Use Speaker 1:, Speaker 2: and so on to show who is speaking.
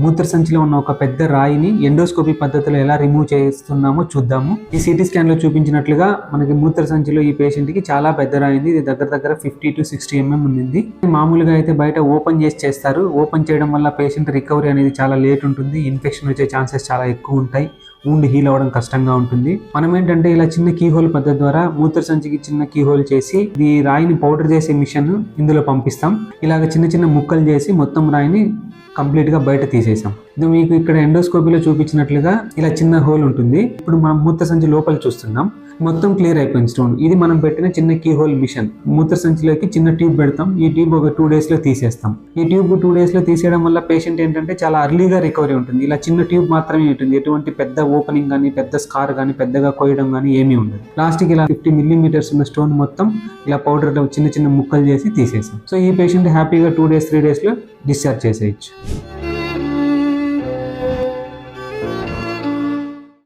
Speaker 1: మూత్ర సంచిలో ఉన్న ఒక పెద్ద రాయిని ఎండోస్కోపీ పద్ధతిలో ఎలా రిమూవ్ చేస్తున్నామో చూద్దాము. ఈ సిటీ స్కాన్ లో చూపించినట్లుగా మనకి మూత్ర సంచిలో ఈ పేషెంట్ కి చాలా పెద్ద రాయింది. ఇది దగ్గర 50 to 60 mm ఉంది. మామూలుగా అయితే బయట ఓపెన్ చేస్తారు. ఓపెన్ చేయడం వల్ల పేషెంట్ రికవరీ అనేది చాలా లేట్ ఉంటుంది. ఇన్ఫెక్షన్ వచ్చే ఛాన్సెస్ చాలా ఎక్కువ ఉంటాయి. వూండ్ హీల్ అవ్వడం కష్టంగా ఉంటుంది. మనం ఏంటంటే ఇలా చిన్న కీహోల్ పద్ధతి ద్వారా మూత్ర సంచికి చిన్న కీహోల్ చేసి ఈ రాయిని పౌడర్ చేసే మిషన్ ఇందులో పంపిస్తాం. ఇలాగ చిన్న ముక్కలు చేసి మొత్తం రాయిని కంప్లీట్ గా బయట తీసేసాం. ఇది మీకు ఇక్కడ ఎండోస్కోపీలో చూపించినట్లుగా ఇలా చిన్న హోల్ ఉంటుంది. ఇప్పుడు మనం మూత్ర సంచి లోపల చూస్తున్నాం. మొత్తం క్లియర్ అయిపోయింది స్టోన్. ఇది మనం పెట్టిన చిన్న కీ హోల్ మిషన్. మూత్ర సంచిలోకి చిన్న ట్యూబ్ పెడతాం. ఈ ట్యూబ్ ఒక 2 days లో తీసేస్తాం. ఈ ట్యూబ్ 2 days లో తీసేయడం వల్ల పేషెంట్ ఏంటంటే చాలా అర్లీగా రికవరీ ఉంటుంది. ఇలా చిన్న ట్యూబ్ మాత్రమే ఉంటుంది. ఎటువంటి పెద్ద ఓపెనింగ్ కానీ పెద్ద స్కార్ కానీ పెద్దగా కోయడం కానీ ఏమీ ఉండదు. ప్లాస్టిక్ ఇలా 50 mm ఉన్న స్టోన్ మొత్తం ఇలా పౌడర్ లో చిన్న ముక్కలు చేసి తీసేసాం. సో ఈ పేషెంట్ హ్యాపీగా 2 days 3 days లో డిశ్చార్జ్ చేసేయచ్చు.